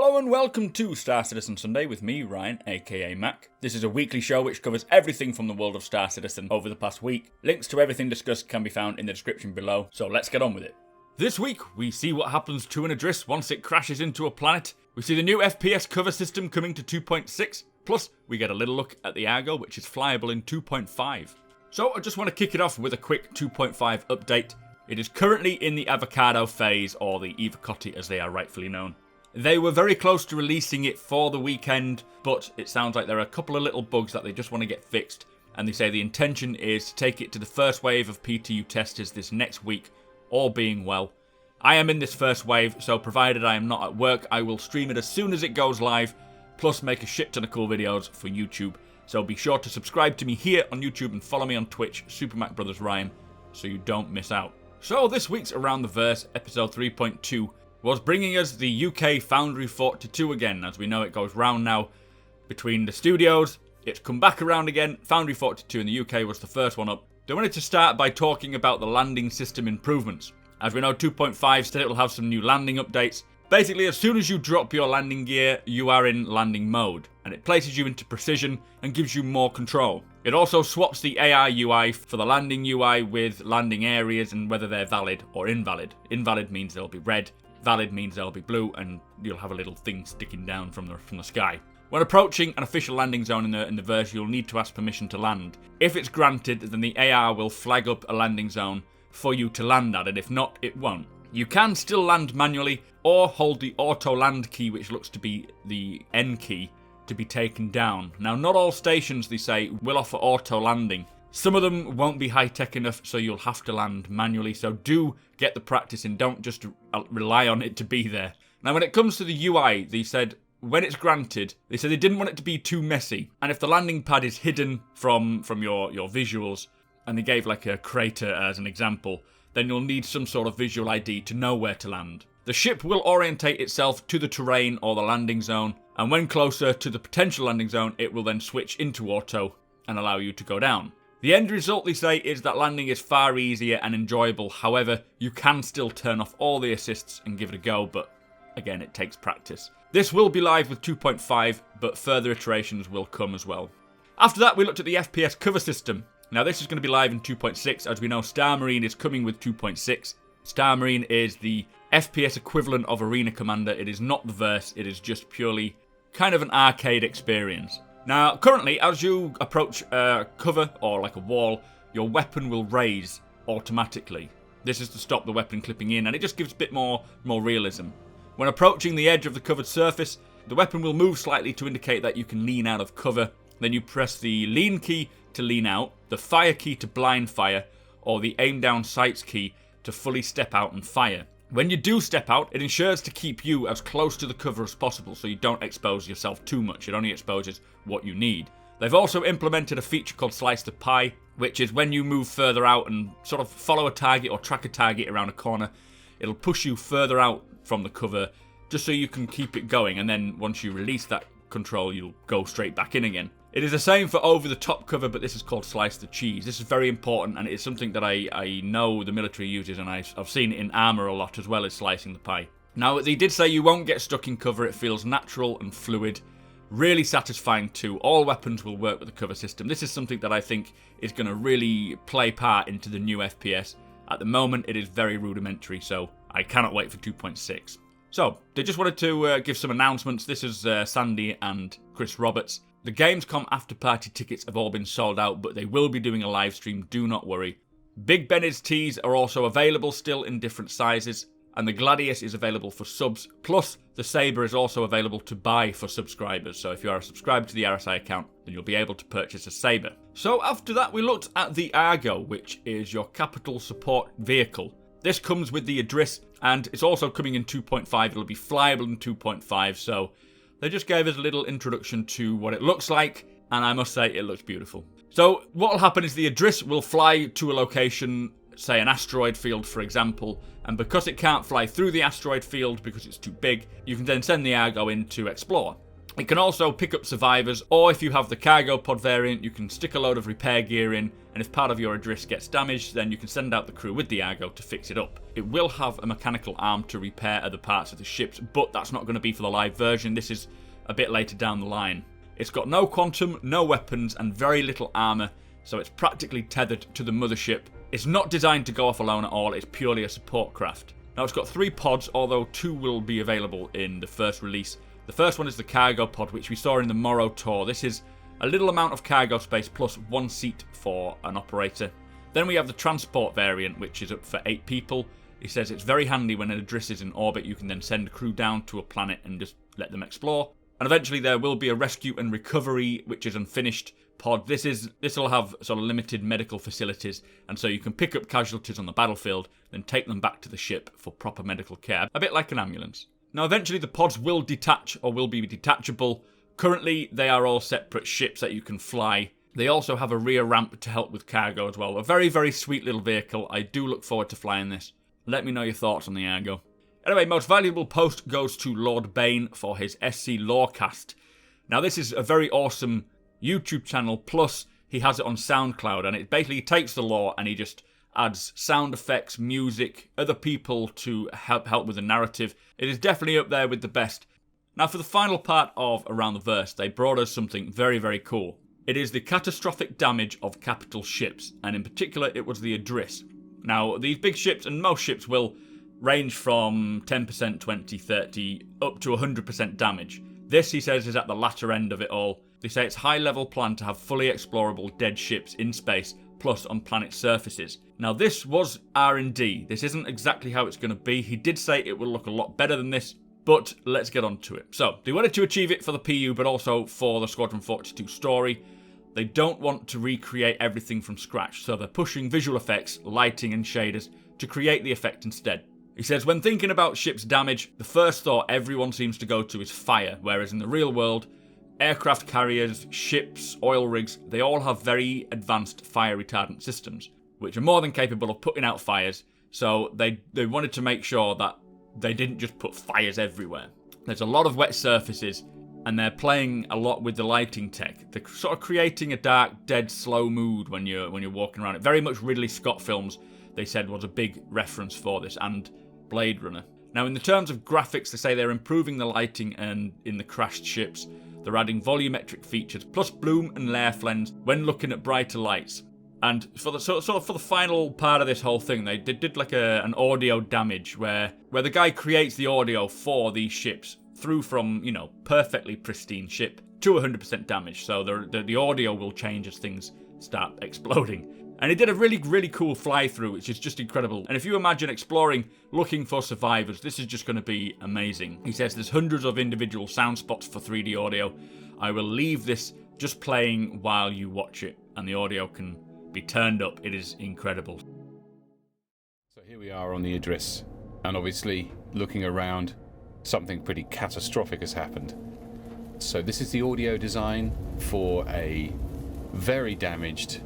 Hello and welcome to Star Citizen Sunday with me, Ryan, aka Mac. This is a weekly show which covers everything from the world of Star Citizen over the past week. Links to everything discussed can be found in the description below, so let's get on with it. This week, we see what happens to an Adriss once it crashes into a planet. We see the new FPS cover system coming to 2.6, plus we get a little look at the Argo, which is flyable in 2.5. So I just want to kick it off with a quick 2.5 update. It is currently in the avocado phase, or the Evacotti as they are rightfully known. They were very close to releasing it for the weekend, but it sounds like there are a couple of little bugs that they just want to get fixed, and they say the intention is to take it to the first wave of PTU testers this next week, all being well. I am in this first wave, so provided I am not at work, I will stream it as soon as it goes live, plus make a shit ton of cool videos for YouTube. So be sure to subscribe to me here on YouTube and follow me on Twitch, SuperMacBrothers Ryan, so you don't miss out. So this week's Around the Verse, episode 3.2, was bringing us the UK Foundry 42 again. As we know, it goes round now between the studios. It's come back around again. Foundry 42 in the UK was the first one up. They wanted to start by talking about the landing system improvements. As we know, 2.5 said it will have some new landing updates. Basically, as soon as you drop your landing gear, you are in landing mode, and it places you into precision and gives you more control. It also swaps the AI UI for the landing UI with landing areas and whether they're valid or invalid. Invalid means they'll be red, valid means they'll be blue, and you'll have a little thing sticking down from the sky. When approaching an official landing zone in the verse, you'll need to ask permission to land. If it's granted, then the AI will flag up a landing zone for you to land at, and if not, it won't. You can still land manually, or hold the auto land key, which looks to be the N key, to be taken down. Now, not all stations, they say, will offer auto landing. Some of them won't be high-tech enough, so you'll have to land manually, so do get the practice and don't just rely on it to be there. Now, when it comes to the UI, they said, when it's granted, they said they didn't want it to be too messy, and if the landing pad is hidden from your visuals, and they gave like a crater as an example, then you'll need some sort of visual ID to know where to land. The ship will orientate itself to the terrain or the landing zone, and when closer to the potential landing zone, it will then switch into auto and allow you to go down. The end result, they say, is that landing is far easier and enjoyable. However, you can still turn off all the assists and give it a go, but again, it takes practice. This will be live with 2.5, but further iterations will come as well. After that, we looked at the FPS cover system. Now, this is going to be live in 2.6. As we know, Star Marine is coming with 2.6. Star Marine is the FPS equivalent of Arena Commander. It is not the verse. It is just purely kind of an arcade experience. Now, currently, as you approach a cover or like a wall, your weapon will raise automatically. This is to stop the weapon clipping in, and it just gives a bit more realism. When approaching the edge of the covered surface, the weapon will move slightly to indicate that you can lean out of cover. Then you press the lean key to lean out, the fire key to blind fire, or the aim down sights key to fully step out and fire. When you do step out, it ensures to keep you as close to the cover as possible so you don't expose yourself too much. It only exposes what you need. They've also implemented a feature called Slice the Pie, which is when you move further out and sort of follow a target or track a target around a corner, it'll push you further out from the cover just so you can keep it going, and then once you release that control, you'll go straight back in again. It is the same for over the top cover, but this is called Slice the Cheese. This is very important, and it's something that I know the military uses, and I've seen it in armour a lot as well as slicing the pie. Now, they did say you won't get stuck in cover. It feels natural and fluid, really satisfying too. All weapons will work with the cover system. This is something that I think is going to really play part into the new FPS. At the moment, it is very rudimentary, so I cannot wait for 2.6. So, they just wanted to give some announcements. This is Sandy and Chris Roberts. The Gamescom after-party tickets have all been sold out, but they will be doing a live stream, do not worry. Big Benny's tees are also available still in different sizes, and the Gladius is available for subs, plus the Sabre is also available to buy for subscribers, so if you are a subscriber to the RSI account, then you'll be able to purchase a Sabre. So after that, we looked at the Argo, which is your capital support vehicle. This comes with the Adriss, and it's also coming in 2.5, it'll be flyable in 2.5, so they just gave us a little introduction to what it looks like, and I must say it looks beautiful. So what will happen is the Adriss will fly to a location, say an asteroid field for example, and because it can't fly through the asteroid field because it's too big, you can then send the Argo in to explore. It can also pick up survivors, or if you have the cargo pod variant, you can stick a load of repair gear in, and if part of your Idris gets damaged, then you can send out the crew with the Argo to fix it up. It will have a mechanical arm to repair other parts of the ships, but that's not going to be for the live version. This is a bit later down the line. It's got no quantum, no weapons, and very little armor, so it's practically tethered to the mothership. It's not designed to go off alone at all, it's purely a support craft. Now it's got 3 pods, although 2 will be available in the first release. The first one is the cargo pod, which we saw in the Morrow tour. This is a little amount of cargo space plus 1 seat for an operator. Then we have the transport variant, which is up for 8 people. He says it's very handy when an Idris is in orbit. You can then send a crew down to a planet and just let them explore. And eventually there will be a rescue and recovery, which is unfinished pod. This will have sort of limited medical facilities, and so you can pick up casualties on the battlefield, then take them back to the ship for proper medical care, a bit like an ambulance. Now eventually the pods will detach or will be detachable. Currently they are all separate ships that you can fly. They also have a rear ramp to help with cargo as well. A very, very sweet little vehicle. I do look forward to flying this. Let me know your thoughts on the Argo. Anyway, most valuable post goes to Lord Bane for his SC Lorecast. Now this is a very awesome YouTube channel, plus he has it on SoundCloud, and it basically takes the lore and he just adds sound effects, music, other people to help with the narrative. It is definitely up there with the best. Now for the final part of Around the Verse, they brought us something very, very cool. It is the catastrophic damage of capital ships, and in particular it was the Idris. Now these big ships, and most ships, will range from 10%, 20, 30, up to 100% damage. This, he says, is at the latter end of it all. They say it's high-level plan to have fully explorable dead ships in space, plus on planet surfaces. Now this was R&D. This isn't exactly how it's going to be. He did say it will look a lot better than this, but let's get on to it. So, they wanted to achieve it for the PU, but also for the Squadron 42 story. They don't want to recreate everything from scratch, so they're pushing visual effects, lighting and shaders to create the effect instead. He says, when thinking about ship's damage, the first thought everyone seems to go to is fire, whereas in the real world, aircraft carriers, ships, oil rigs, they all have very advanced fire retardant systems, which are more than capable of putting out fires, so they wanted to make sure that they didn't just put fires everywhere. There's a lot of wet surfaces, and they're playing a lot with the lighting tech. They're sort of creating a dark, dead, slow mood when you're walking around it. Very much Ridley Scott films, they said, was a big reference for this, and Blade Runner. Now, in the terms of graphics, they say they're improving the lighting and in the crashed ships. They're adding volumetric features, plus bloom and layer flens when looking at brighter lights. And for the sort of for the final part of this whole thing, they did like an audio damage where the guy creates the audio for these ships through from, you know, perfectly pristine ship to 100% damage. So the audio will change as things start exploding. And he did a really, really cool fly-through, which is just incredible. And if you imagine exploring, looking for survivors, this is just going to be amazing. He says there's hundreds of individual sound spots for 3D audio. I will leave this just playing while you watch it, and the audio can be turned up. It is incredible. So here we are on the Idris, and obviously looking around, something pretty catastrophic has happened. So this is the audio design for a very damaged,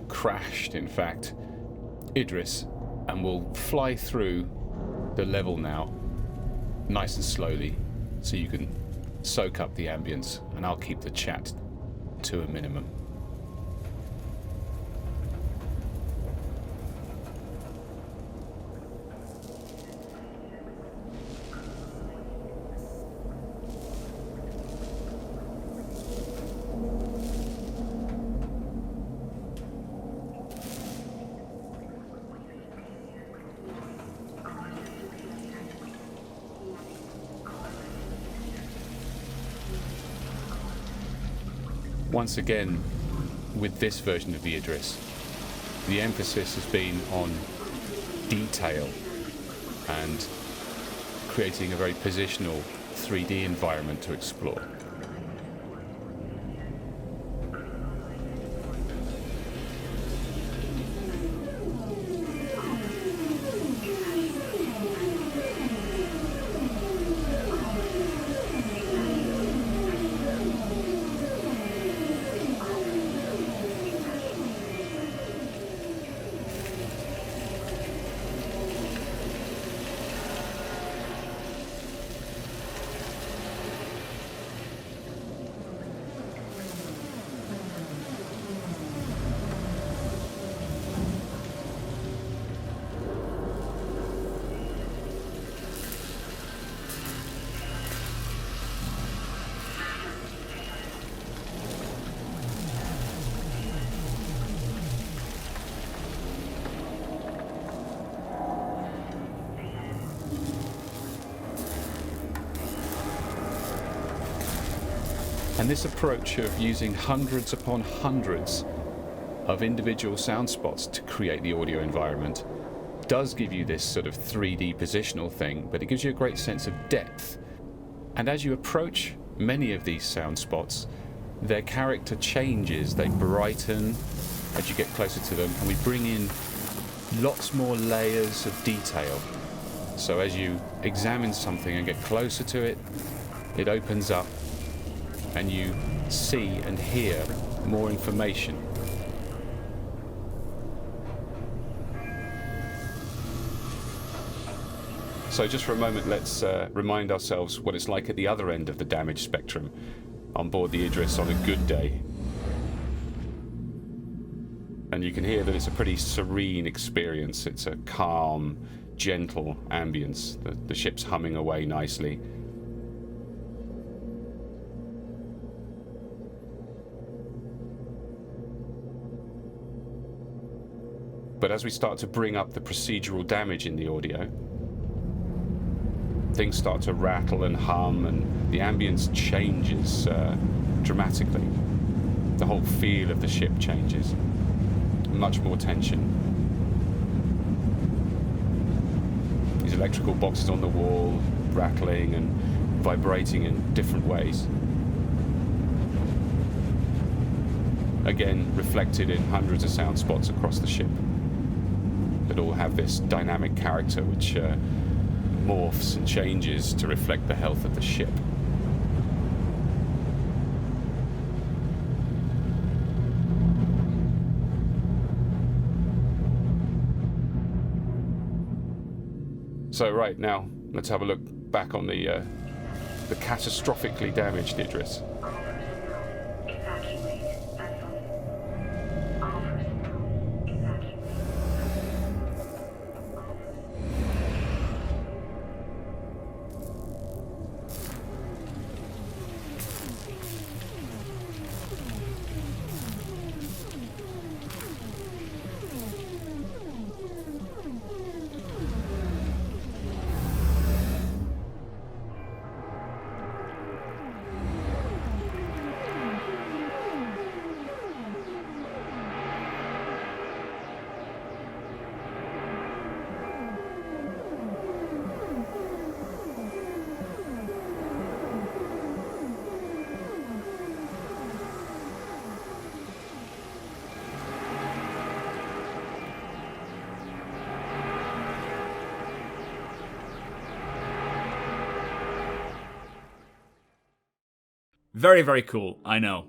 crashed in fact, Idris, and we'll fly through the level now nice and slowly so you can soak up the ambience, and I'll keep the chat to a minimum. Once again, with this version of the Idris, the emphasis has been on detail and creating a very positional 3D environment to explore. And this approach of using hundreds upon hundreds of individual sound spots to create the audio environment does give you this sort of 3D positional thing, but it gives you a great sense of depth. And as you approach many of these sound spots, their character changes, they brighten as you get closer to them, and we bring in lots more layers of detail. So as you examine something and get closer to it, it opens up and you see and hear more information. So just for a moment, let's remind ourselves what it's like at the other end of the damage spectrum on board the Idris on a good day. And you can hear that it's a pretty serene experience. It's a calm, gentle ambience. The ship's humming away nicely. But as we start to bring up the procedural damage in the audio, things start to rattle and hum, and the ambience changes dramatically. The whole feel of the ship changes. Much more tension. These electrical boxes on the wall rattling and vibrating in different ways. Again, reflected in hundreds of sound spots across the ship that all have this dynamic character which morphs and changes to reflect the health of the ship. So right now, let's have a look back on the catastrophically damaged Idris. Very, very cool. I know.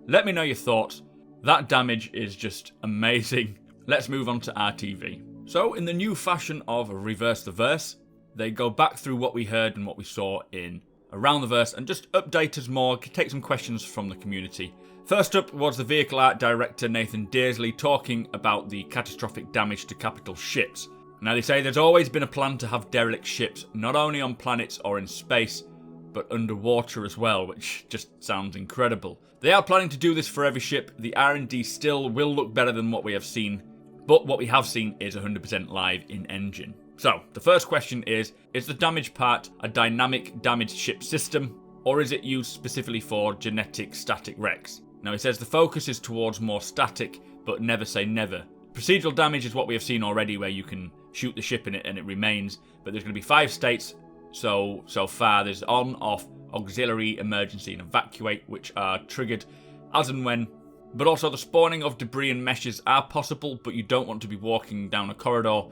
Let me know your thoughts. That damage is just amazing. Let's move on to RTV. So, in the new fashion of Reverse the Verse, they go back through what we heard and what we saw in Around the Verse and just update us more, take some questions from the community. First up was the vehicle art director Nathan Dearsley talking about the catastrophic damage to capital ships. Now, they say there's always been a plan to have derelict ships, not only on planets or in space, but underwater as well, which just sounds incredible. They are planning to do this for every ship. The R&D still will look better than what we have seen, but what we have seen is 100% live in engine. So, the first question is the damage part a dynamic damaged ship system, or is it used specifically for genetic static wrecks? Now, it says the focus is towards more static, but never say never. Procedural damage is what we have seen already, where you can shoot the ship in it and it remains, but there's going to be 5 states. So far, there's on, off, auxiliary, emergency, and evacuate, which are triggered as and when. But also the spawning of debris and meshes are possible, but you don't want to be walking down a corridor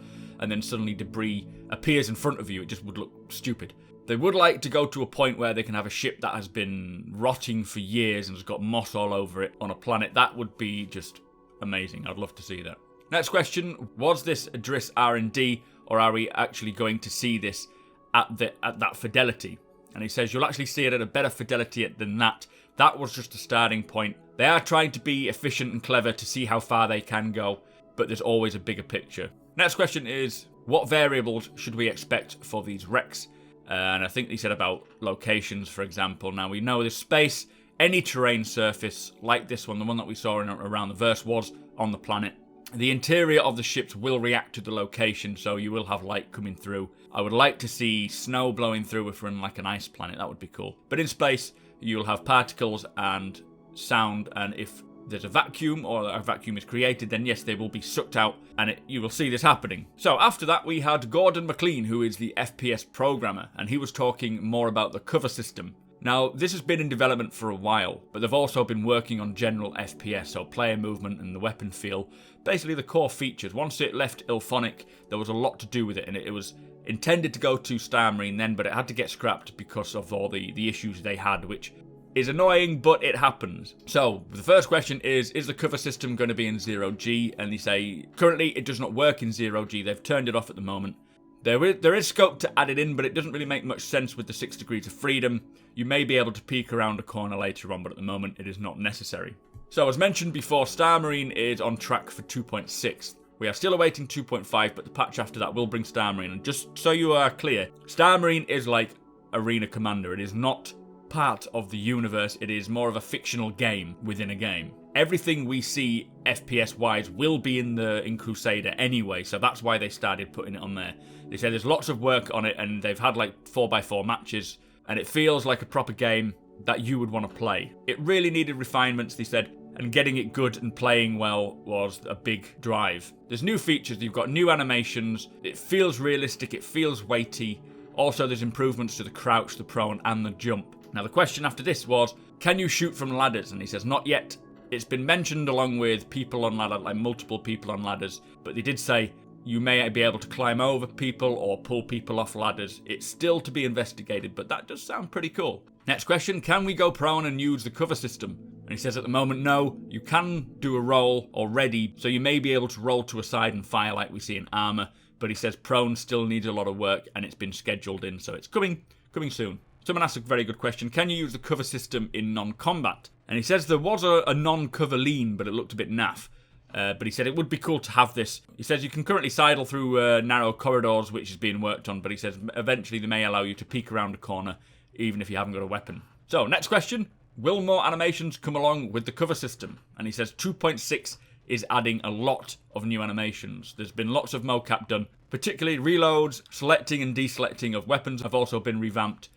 and then suddenly debris appears in front of you. It just would look stupid. They would like to go to a point where they can have a ship that has been rotting for years and has got moss all over it on a planet. That would be just amazing. I'd love to see that. Next question, was this Idris R&D, or are we actually going to see this at that fidelity? And he says you'll actually see it at a better fidelity than that. That was just a starting point. They are trying to be efficient and clever to see how far they can go, but there's always a bigger picture. Next question is, what variables should we expect for these wrecks? And I think he said about locations, for example. Now, we know there's space, any terrain surface like this one, the one that we saw in Around the Verse, was on the planet. The interior of the ships will react to the location, so you will have light coming through. I would like to see snow blowing through if we're in like an ice planet. That would be cool. But in space, you'll have particles and sound, and if there's a vacuum or a vacuum is created, then yes, they will be sucked out, and you will see this happening. So after that, we had Gordon McLean, who is the FPS programmer, and he was talking more about the cover system. Now, this has been in development for a while, but they've also been working on general FPS, so player movement and the weapon feel, basically the core features. Once it left Ilphonic, there was a lot to do with it, and it was intended to go to Star Marine then, but it had to get scrapped because of all the issues they had, which is annoying, but it happens. So, the first question is the cover system going to be in 0G? And they say, currently it does not work in 0G, they've turned it off at the moment. There is scope to add it in, but it doesn't really make much sense with the 6 degrees of freedom. You may be able to peek around a corner later on, but at the moment it is not necessary. So, as mentioned before, Star Marine is on track for 2.6. We are still awaiting 2.5, but the patch after that will bring Star Marine. And just so you are clear, Star Marine is like Arena Commander. It is not part of the universe, it is more of a fictional game within a game. Everything we see FPS wise will be in Crusader anyway, so that's why they started putting it on there. They said there's lots of work on it, and they've had like 4x4 matches, and it feels like a proper game that you would want to play. It really needed refinements, they said, and getting it good and playing well was a big drive. There's new features, you've got new animations, it feels realistic, it feels weighty. Also, there's improvements to the crouch, the prone, and the jump. Now, the question after this was, can you shoot from ladders? And he says, not yet. It's been mentioned along with people on ladders, like multiple people on ladders, but they did say you may be able to climb over people or pull people off ladders. It's still to be investigated, but that does sound pretty cool. Next question, can we go prone and use the cover system? And he says at the moment, no, you can do a roll already, so you may be able to roll to a side and fire like we see in Armour, but he says prone still needs a lot of work and it's been scheduled in, so it's coming soon. Someone asked a very good question. Can you use the cover system in non-combat? And he says there was a non-cover lean, but it looked a bit naff. But he said it would be cool to have this. He says you can currently sidle through narrow corridors, which is being worked on, but he says eventually they may allow you to peek around a corner, even if you haven't got a weapon. So, next question. Will more animations come along with the cover system? And he says 2.6 is adding a lot of new animations. There's been lots of mocap done, particularly reloads, selecting and deselecting of weapons have also been revamped.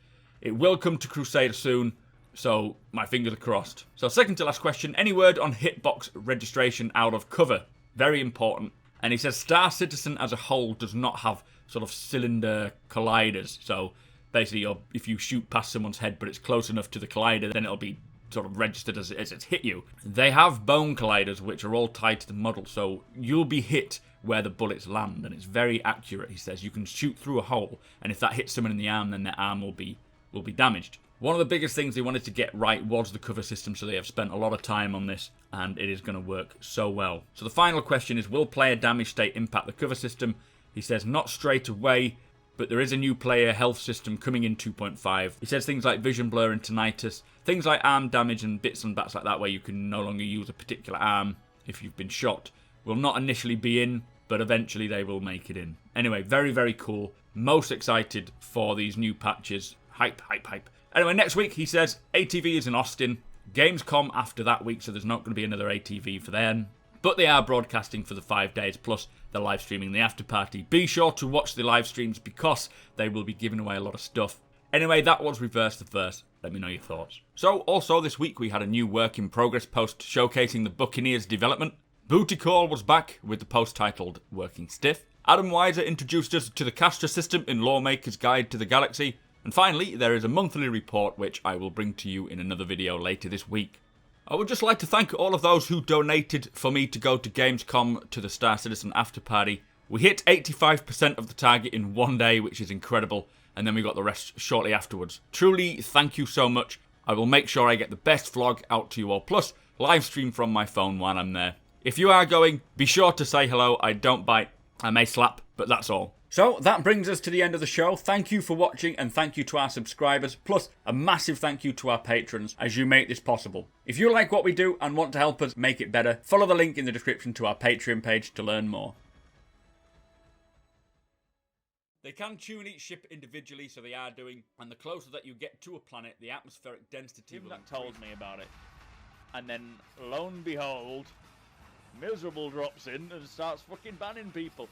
It will come to Crusader soon, so my fingers are crossed. So second to last question, any word on hitbox registration out of cover? Very important. And he says Star Citizen as a whole does not have sort of cylinder colliders. So basically if you shoot past someone's head but it's close enough to the collider, then it'll be sort of registered as it's hit you. They have bone colliders which are all tied to the model, so you'll be hit where the bullets land, and it's very accurate. He says you can shoot through a hole, and if that hits someone in the arm, then their arm will be damaged. One of the biggest things they wanted to get right was the cover system, so they have spent a lot of time on this, and it is going to work so well. So the final question is, will player damage state impact the cover system? He says not straight away, but there is a new player health system coming in 2.5. He says things like vision blur and tinnitus, things like arm damage and bits and bats like that where you can no longer use a particular arm if you've been shot, will not initially be in, but eventually they will make it in. Anyway, very, very cool. Most excited for these new patches. Hype, hype, hype. Anyway, next week, he says, ATV is in Austin. Gamescom after that week, so there's not going to be another ATV for them. But they are broadcasting for the 5 days, plus they're live streaming the after party. Be sure to watch the live streams because they will be giving away a lot of stuff. Anyway, that was Reverse the Verse. Let me know your thoughts. So, also this week, we had a new work in progress post showcasing the Buccaneers development. Booty Call was back with the post titled Working Stiff. Adam Weiser introduced us to the Castra system in Lawmaker's Guide to the Galaxy. And finally, there is a monthly report which I will bring to you in another video later this week. I would just like to thank all of those who donated for me to go to Gamescom to the Star Citizen after party. We hit 85% of the target in one day, which is incredible, and then we got the rest shortly afterwards. Truly, thank you so much. I will make sure I get the best vlog out to you all, plus live stream from my phone while I'm there. If you are going, be sure to say hello. I don't bite. I may slap, but that's all. So, that brings us to the end of the show. Thank you for watching, and thank you to our subscribers, plus a massive thank you to our patrons, as you make this possible. If you like what we do and want to help us make it better, follow the link in the description to our Patreon page to learn more. They can tune each ship individually, so they are doing, and the closer that you get to a planet, the atmospheric density will increase. Told me about it. And then, lo and behold, Miserable drops in and starts fucking banning people.